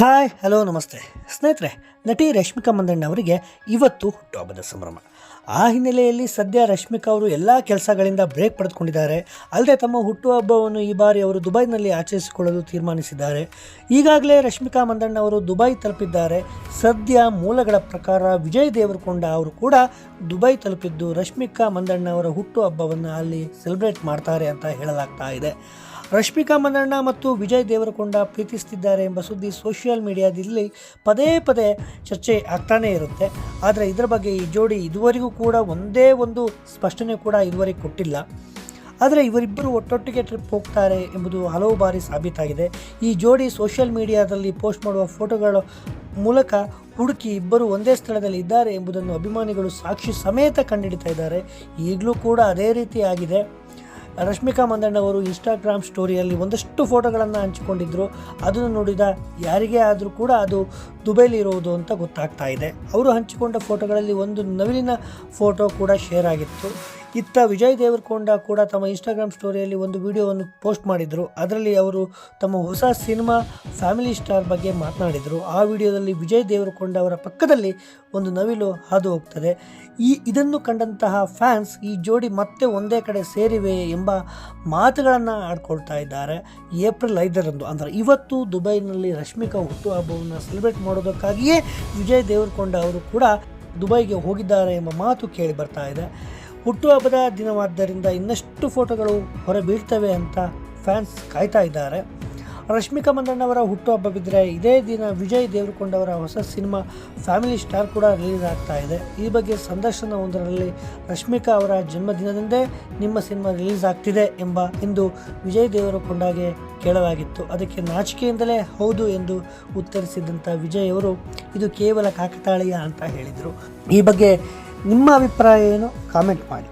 Hi hello ನಮಸ್ತೆ ಸ್ನೇಹಿತರೆ, ನಟಿ ರಶ್ಮಿಕಾ ಮಂದಣ್ಣ ಅವರಿಗೆ ಇವತ್ತು ಹುಟ್ಟುಹಬ್ಬದ ಸಂಭ್ರಮ. ಆ ಹಿನ್ನೆಲೆಯಲ್ಲಿ ಸದ್ಯ ರಶ್ಮಿಕಾ ಅವರು ಎಲ್ಲ ಕೆಲಸಗಳಿಂದ ಬ್ರೇಕ್ ಪಡೆದುಕೊಂಡಿದ್ದಾರೆ. ಅಲ್ಲದೆ ತಮ್ಮ ಹುಟ್ಟುಹಬ್ಬವನ್ನು ಈ ಬಾರಿ ಅವರು ದುಬೈನಲ್ಲಿ ಆಚರಿಸಿಕೊಳ್ಳಲು ತೀರ್ಮಾನಿಸಿದ್ದಾರೆ. ಈಗಾಗಲೇ ರಶ್ಮಿಕಾ ಮಂದಣ್ಣ ಅವರು ದುಬೈ ತಲುಪಿದ್ದಾರೆ. ಸದ್ಯ ಮೂಲಗಳ ಪ್ರಕಾರ ವಿಜಯ್ ದೇವರಕೊಂಡ ಅವರು ಕೂಡ ದುಬೈ ತಲುಪಿದ್ದು ರಶ್ಮಿಕಾ ಮಂದಣ್ಣ ಅವರ ಹುಟ್ಟುಹಬ್ಬವನ್ನು ಅಲ್ಲಿ ಸೆಲೆಬ್ರೇಟ್ ಮಾಡ್ತಾರೆ ಅಂತ ಹೇಳಲಾಗ್ತಾ ಇದೆ. ರಶ್ಮಿಕಾ ಮಂದಣ್ಣ ಮತ್ತು ವಿಜಯ್ ದೇವರಕೊಂಡ ಪ್ರೀತಿಸುತ್ತಿದ್ದಾರೆ ಎಂಬ ಸುದ್ದಿ ಸೋಷಿಯಲ್ ಮೀಡಿಯಾದಲ್ಲಿ ಪದೇ ಪದೇ ಚರ್ಚೆ ಆಗ್ತಾನೇ ಇರುತ್ತೆ. ಆದರೆ ಇದರ ಬಗ್ಗೆ ಈ ಜೋಡಿ ಇದುವರೆಗೂ ಕೂಡ ಒಂದೇ ಒಂದು ಸ್ಪಷ್ಟನೆ ಕೂಡ ಇದುವರೆಗೆ ಕೊಟ್ಟಿಲ್ಲ. ಆದರೆ ಇವರಿಬ್ಬರು ಒಟ್ಟೊಟ್ಟಿಗೆ ಟ್ರಿಪ್ ಹೋಗ್ತಾರೆ ಎಂಬುದು ಹಲವು ಬಾರಿ ಸಾಬೀತಾಗಿದೆ. ಈ ಜೋಡಿ ಸೋಷಿಯಲ್ ಮೀಡಿಯಾದಲ್ಲಿ ಪೋಸ್ಟ್ ಮಾಡುವ ಫೋಟೋಗಳ ಮೂಲಕ ಹುಡುಕಿ ಇಬ್ಬರು ಒಂದೇ ಸ್ಥಳದಲ್ಲಿ ಇದ್ದಾರೆ ಎಂಬುದನ್ನು ಅಭಿಮಾನಿಗಳು ಸಾಕ್ಷಿ ಸಮೇತ ಕಂಡುಹಿಡಿತಾ ಇದ್ದಾರೆ. ಈಗಲೂ ಕೂಡ ಅದೇ ರೀತಿ ಆಗಿದೆ. ರಶ್ಮಿಕಾ ಮಂದಣ್ಣ ಅವರು ಇನ್ಸ್ಟಾಗ್ರಾಮ್ ಸ್ಟೋರಿಯಲ್ಲಿ ಒಂದಷ್ಟು ಫೋಟೋಗಳನ್ನು ಹಂಚಿಕೊಂಡಿದ್ದರು. ಅದನ್ನು ನೋಡಿದ ಯಾರಿಗೇ ಆದರೂ ಕೂಡ ಅದು ದುಬೈಲಿ ಇರುವುದು ಅಂತ ಗೊತ್ತಾಗ್ತಾ ಇದೆ. ಅವರು ಹಂಚಿಕೊಂಡ ಫೋಟೋಗಳಲ್ಲಿ ಒಂದು ನವಿಲಿನ ಫೋಟೋ ಕೂಡ ಶೇರ್ ಆಗಿತ್ತು. ಇತ್ತ ವಿಜಯ್ ದೇವರಕೊಂಡ ಕೂಡ ತಮ್ಮ ಇನ್ಸ್ಟಾಗ್ರಾಮ್ ಸ್ಟೋರಿಯಲ್ಲಿ ಒಂದು ವಿಡಿಯೋವನ್ನು ಪೋಸ್ಟ್ ಮಾಡಿದರು. ಅದರಲ್ಲಿ ಅವರು ತಮ್ಮ ಹೊಸ ಸಿನಿಮಾ ಫ್ಯಾಮಿಲಿ ಸ್ಟಾರ್ ಬಗ್ಗೆ ಮಾತನಾಡಿದರು. ಆ ವಿಡಿಯೋದಲ್ಲಿ ವಿಜಯ್ ದೇವರಕೊಂಡ ಅವರ ಪಕ್ಕದಲ್ಲಿ ಒಂದು ನವಿಲು ಹಾದು ಹೋಗ್ತದೆ. ಇದನ್ನು ಕಂಡಂತಹ ಫ್ಯಾನ್ಸ್ ಈ ಜೋಡಿ ಮತ್ತೆ ಒಂದೇ ಕಡೆ ಸೇರಿವೆ ಎಂಬ ಮಾತುಗಳನ್ನು ಆಡ್ಕೊಳ್ತಾ ಇದ್ದಾರೆ. ಏಪ್ರಿಲ್ 5ರಂದು ಅಂದರೆ ಇವತ್ತು ದುಬೈನಲ್ಲಿ ರಶ್ಮಿಕಾ ಹುಟ್ಟುಹಬ್ಬವನ್ನು ಸೆಲೆಬ್ರೇಟ್ ಮಾಡೋದಕ್ಕಾಗಿಯೇ ವಿಜಯ್ ದೇವರಕೊಂಡ ಅವರು ಕೂಡ ದುಬೈಗೆ ಹೋಗಿದ್ದಾರೆ ಎಂಬ ಮಾತು ಕೇಳಿ ಬರ್ತಾ ಇದೆ. ಹುಟ್ಟುಹಬ್ಬದ ದಿನವಾದ್ದರಿಂದ ಇನ್ನಷ್ಟು ಫೋಟೋಗಳು ಹೊರಬೀಳ್ತವೆ ಅಂತ ಫ್ಯಾನ್ಸ್ ಕಾಯ್ತಾ ಇದ್ದಾರೆ. ರಶ್ಮಿಕಾ ಮಂದಣ್ಣ ಅವರ ಹುಟ್ಟುಹಬ್ಬವಿದ್ದರೆ ಇದೇ ದಿನ ವಿಜಯ್ ದೇವರಕೊಂಡ ಅವರ ಹೊಸ ಸಿನಿಮಾ ಫ್ಯಾಮಿಲಿ ಸ್ಟಾರ್ ಕೂಡ ರಿಲೀಸ್ ಆಗ್ತಾ ಇದೆ. ಈ ಬಗ್ಗೆ ಸಂದರ್ಶನವೊಂದರಲ್ಲಿ ರಶ್ಮಿಕಾ ಅವರ ಜನ್ಮದಿನದಂದೇ ನಿಮ್ಮ ಸಿನಿಮಾ ರಿಲೀಸ್ ಆಗ್ತಿದೆ ಎಂದು ವಿಜಯ್ ದೇವರಕೊಂಡಗೆ ಕೇಳಲಾಗಿತ್ತು. ಅದಕ್ಕೆ ನಾಚಿಕೆಯಿಂದಲೇ ಹೌದು ಎಂದು ಉತ್ತರಿಸಿದಂಥ ವಿಜಯ್ ಅವರು ಇದು ಕೇವಲ ಕಾಕತಾಳೀಯ ಅಂತ ಹೇಳಿದರು. ಈ ಬಗ್ಗೆ ನಿಮ್ಮ ಅಭಿಪ್ರಾಯ ಏನು? ಕಾಮೆಂಟ್ ಮಾಡಿ.